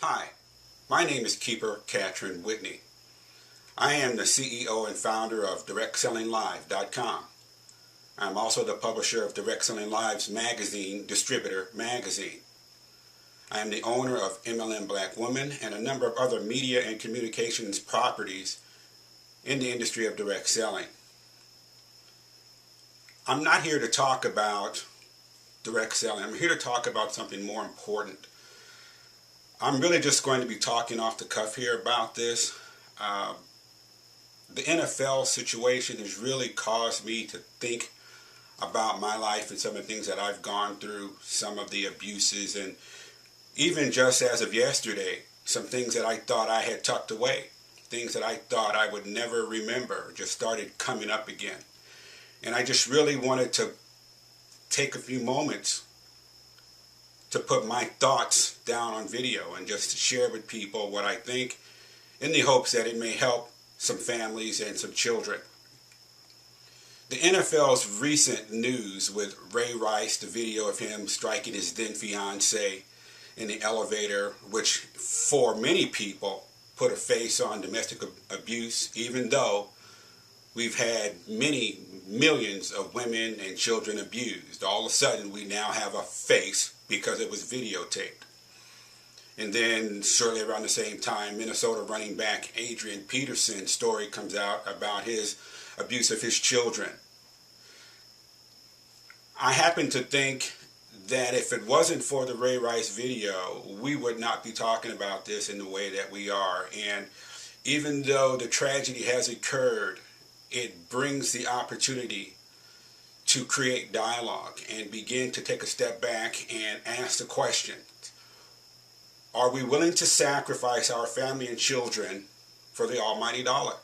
Hi, my name is Keeper Catran-Whitney. I am the CEO and founder of DirectSellingLive.com. I'm also the publisher of Direct Selling Live's magazine, Distributor Magazine. I am the owner of MLM Black Woman and a number of other media and communications properties in the industry of direct selling. I'm not here to talk about direct selling. I'm here to talk about something more important. I'm really just going to be talking off the cuff here about this. The NFL situation has really caused me to think about my life and some of the things that I've gone through, some of the abuses, and even just as of yesterday, some things that I thought I had tucked away, things that I thought I would never remember just started coming up again. And I just really wanted to take a few moments to put my thoughts down on video and just to share with people what I think, in the hopes that it may help some families and some children. The NFL's recent news with Ray Rice, the video of him striking his then fiancée in the elevator, which for many people put a face on domestic abuse, even though we've had many millions of women and children abused. All of a sudden, we now have a face because it was videotaped. And then, shortly around the same time, Minnesota running back Adrian Peterson's story comes out about his abuse of his children. I happen to think that if it wasn't for the Ray Rice video, we would not be talking about this in the way that we are. And even though the tragedy has occurred, it brings the opportunity to create dialogue and begin to take a step back and ask the question, are we willing to sacrifice our family and children for the almighty dollar?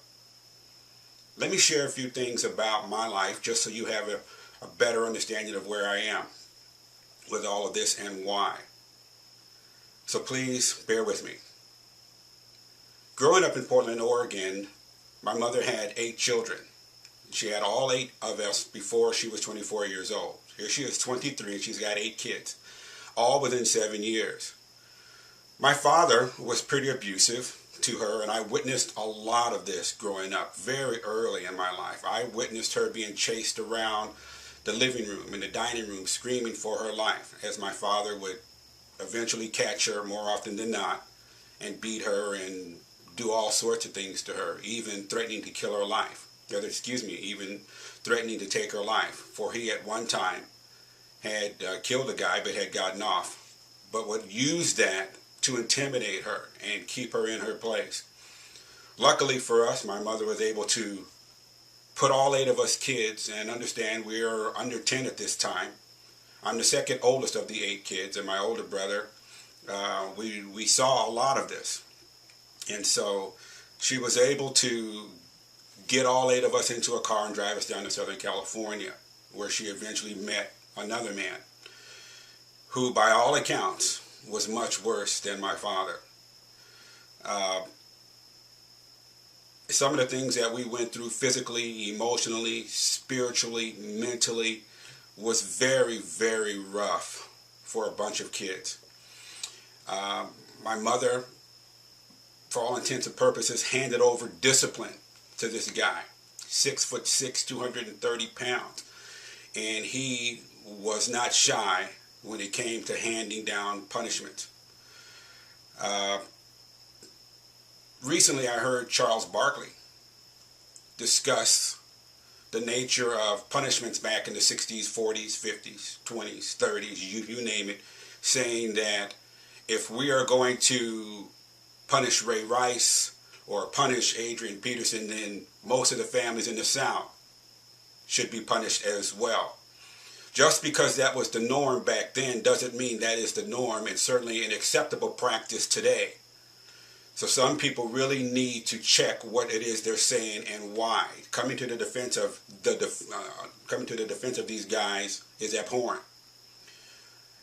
Let me share a few things about my life just so you have a better understanding of where I am with all of this and why. So please bear with me. Growing up in Portland, Oregon, my mother had 8 children. She had all 8 of us before she was 24 years old. Here she is 23 and she's got 8 kids, all within 7 years. My father was pretty abusive to her, and I witnessed a lot of this growing up very early in my life. I witnessed her being chased around the living room and the dining room screaming for her life, as my father would eventually catch her more often than not and beat her and do all sorts of things to her, even threatening to kill her life. Even threatening to take her life, for he at one time had killed a guy but had gotten off, but would use that to intimidate her and keep her in her place. Luckily for us, my mother was able to put all 8 of us kids, and understand we are under 10 at this time. I'm the second oldest of the 8 kids, and my older brother, we saw a lot of this. And so she was able to get all 8 of us into a car and drive us down to Southern California, where she eventually met another man who, by all accounts, was much worse than my father. Some of the things that we went through physically, emotionally, spiritually, mentally was very, very rough for a bunch of kids. My mother, for all intents and purposes, handed over discipline to this guy, 6'6", 230 pounds. And he was not shy when it came to handing down punishment. Recently, I heard Charles Barkley discuss the nature of punishments back in the 60s, 40s, 50s, 20s, 30s, you name it, saying that if we are going to punish Ray Rice or punish Adrian Peterson, then most of the families in the South should be punished as well. Just because that was the norm back then doesn't mean that is the norm, and certainly an acceptable practice today. So some people really need to check what it is they're saying and why. Coming to the defense of these guys is abhorrent.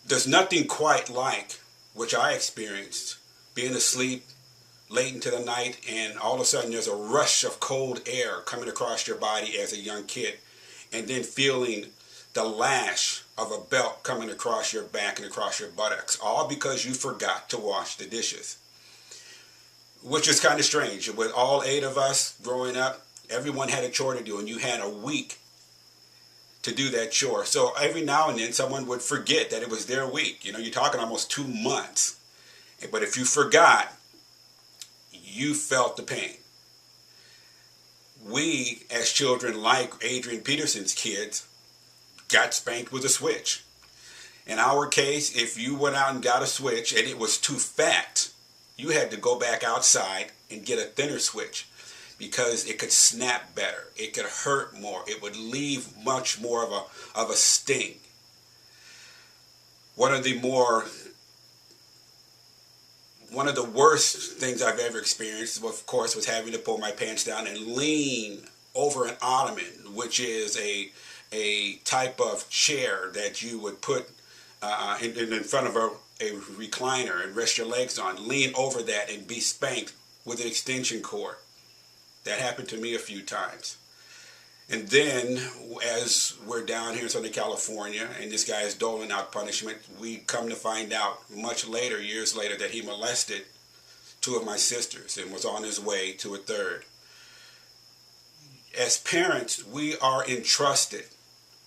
There's nothing quite like, which I experienced, being asleep late into the night, and all of a sudden there's a rush of cold air coming across your body as a young kid, and then feeling the lash of a belt coming across your back and across your buttocks, all because you forgot to wash the dishes. which is kind of strange. With all 8 of us growing up, everyone had a chore to do, and you had a week to do that chore. So every now and then someone would forget that it was their week. You know, you're talking almost 2 months. But if you forgot, you felt the pain. We, as children, like Adrian Peterson's kids, got spanked with a switch. In our case, if you went out and got a switch and it was too fat, you had to go back outside and get a thinner switch, because it could snap better, it could hurt more, it would leave much more of a sting. One of the worst things I've ever experienced, of course, was having to pull my pants down and lean over an ottoman, which is a type of chair that you would put in front of a recliner and rest your legs on. Lean over that and be spanked with an extension cord. That happened to me a few times. And then, as we're down here in Southern California, and this guy is doling out punishment, we come to find out much later, years later, that he molested 2 of my sisters and was on his way to a 3rd. As parents, we are entrusted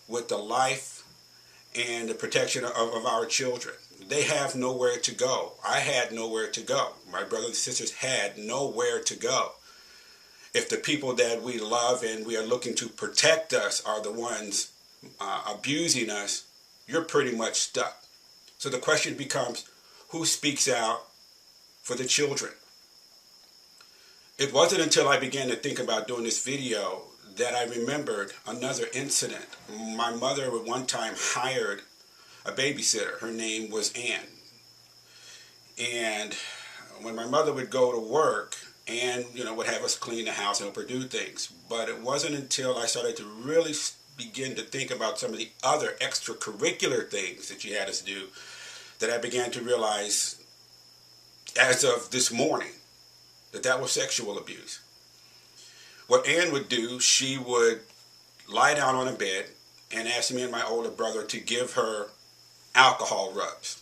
with the life and the protection of our children. They have nowhere to go. I had nowhere to go. My brothers and sisters had nowhere to go. If the people that we love and we are looking to protect us are the ones abusing us, you're pretty much stuck. So the question becomes, who speaks out for the children? It wasn't until I began to think about doing this video that I remembered another incident. My mother at one time hired a babysitter. Her name was Ann. And when my mother would go to work, and would have us clean the house and help her do things. But it wasn't until I started to really begin to think about some of the other extracurricular things that she had us do that I began to realize, as of this morning, that was sexual abuse. What Ann would do, she would lie down on a bed and ask me and my older brother to give her alcohol rubs.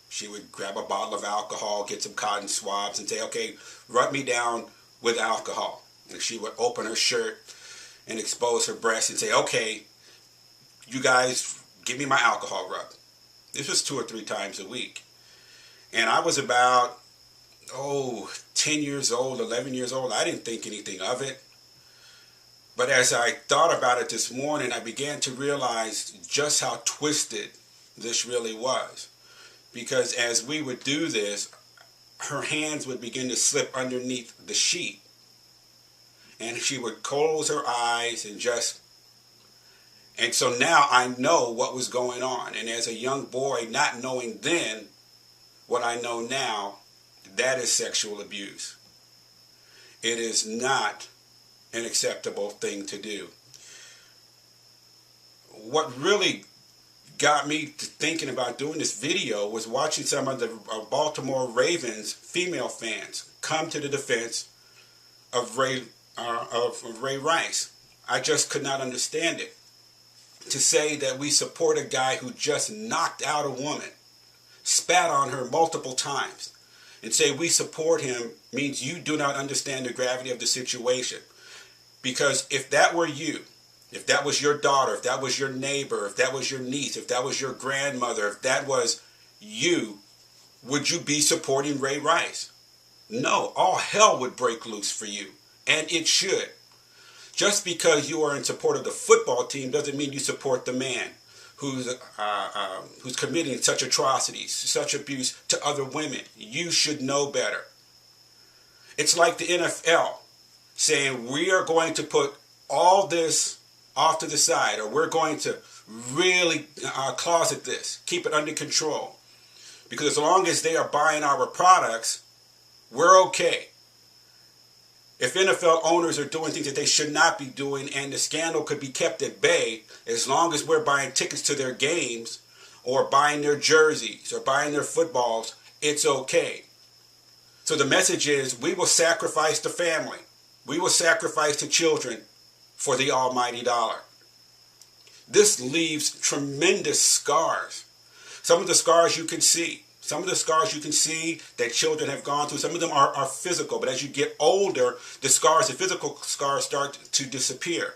She would grab a bottle of alcohol, get some cotton swabs, and say, okay, rub me down with alcohol. And she would open her shirt and expose her breasts and say, okay, you guys, give me my alcohol rub. This was 2 or 3 times a week. And I was about, 10 years old, 11 years old. I didn't think anything of it. But as I thought about it this morning, I began to realize just how twisted this really was. Because as we would do this, her hands would begin to slip underneath the sheet. And she would close her eyes and so now I know what was going on. And as a young boy, not knowing then what I know now, that is sexual abuse. It is not an acceptable thing to do. What really got me to thinking about doing this video was watching some of the Baltimore Ravens female fans come to the defense of Ray Rice. I just could not understand it. To say that we support a guy who just knocked out a woman, spat on her multiple times, and say we support him means you do not understand the gravity of the situation. Because if that were you, if that was your daughter, if that was your neighbor, if that was your niece, if that was your grandmother, if that was you, would you be supporting Ray Rice? No, all hell would break loose for you, and it should. Just because you are in support of the football team doesn't mean you support the man who's committing such atrocities, such abuse to other women. You should know better. It's like the NFL saying we are going to put all this off to the side, or we're going to really closet this, keep it under control. Because as long as they are buying our products, we're okay. If NFL owners are doing things that they should not be doing and the scandal could be kept at bay, as long as we're buying tickets to their games or buying their jerseys or buying their footballs, it's okay. So the message is we will sacrifice the family. We will sacrifice the children for the almighty dollar. This leaves tremendous scars. Some of the scars you can see. Some of the scars you can see that children have gone through, some of them are physical, but as you get older, the physical scars start to disappear.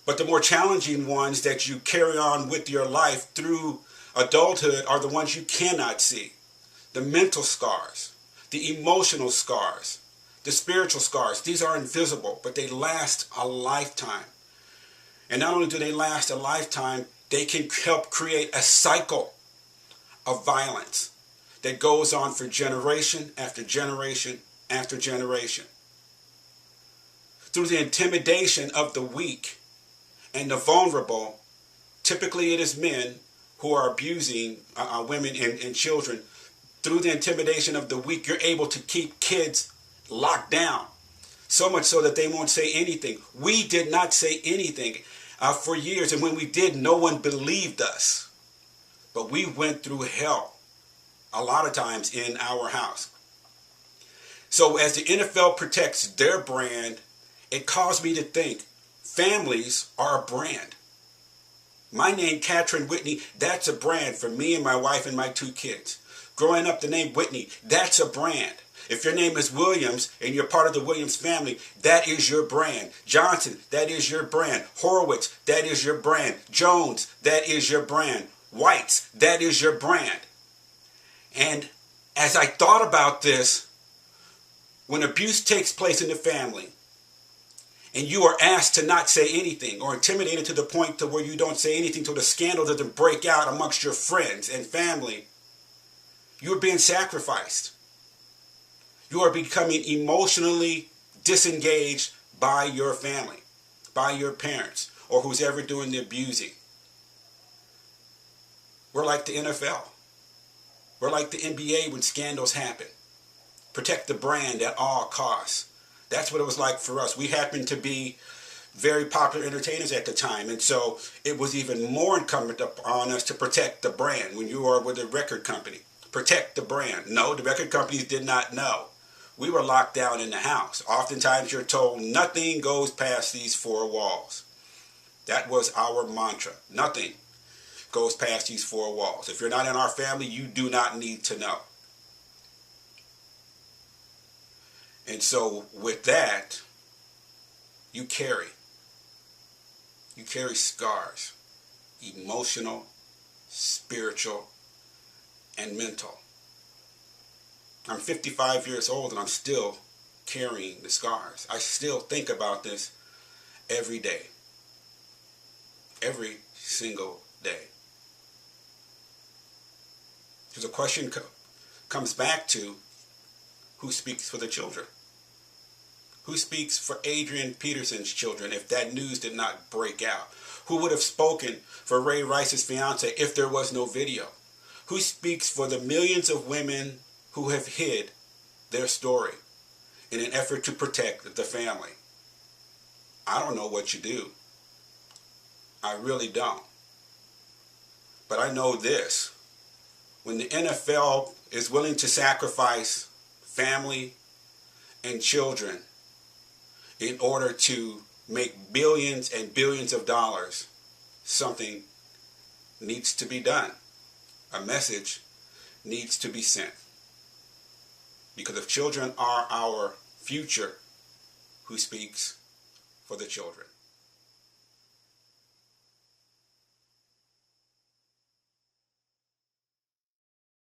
But the more challenging ones that you carry on with your life through adulthood are the ones you cannot see. The mental scars, the emotional scars, the spiritual scars. These are invisible, but they last a lifetime. And not only do they last a lifetime, they can help create a cycle of violence that goes on for generation after generation after generation. Through the intimidation of the weak and the vulnerable, typically it is men who are abusing women and children. Through the intimidation of the weak, you're able to keep kids locked down. So much so that they won't say anything. We did not say anything for years, and when we did, no one believed us. But we went through hell a lot of times in our house. So as the NFL protects their brand, it caused me to think families are a brand. My name, Catran-Whitney, that's a brand for me and my wife and my 2 kids. Growing up, the name Whitney, that's a brand. If your name is Williams and you're part of the Williams family, that is your brand. Johnson, that is your brand. Horowitz, that is your brand. Jones, that is your brand. Whites, that is your brand. And as I thought about this, when abuse takes place in the family, and you are asked to not say anything or intimidated to the point to where you don't say anything till the scandal doesn't break out amongst your friends and family, you are being sacrificed. You are becoming emotionally disengaged by your family, by your parents, or who's ever doing the abusing. We're like the NFL. We're like the NBA when scandals happen. Protect the brand at all costs. That's what it was like for us. We happened to be very popular entertainers at the time, and so it was even more incumbent upon us to protect the brand. When you are with a record company, protect the brand. No, the record companies did not know. We were locked down in the house. Oftentimes you're told nothing goes past these 4 walls. That was our mantra. Nothing goes past these 4 walls. If you're not in our family, you do not need to know. And so with that, you carry scars, emotional, spiritual, and mental. I'm 55 years old and I'm still carrying the scars. I still think about this every day. Every single day. Because the question comes back to who speaks for the children? Who speaks for Adrian Peterson's children if that news did not break out? Who would have spoken for Ray Rice's fiance if there was no video? Who speaks for the millions of women who have hid their story in an effort to protect the family? I don't know what you do. I really don't. But I know this. When the NFL is willing to sacrifice family and children in order to make billions and billions of dollars, something needs to be done. A message needs to be sent. Because if children are our future, who speaks for the children?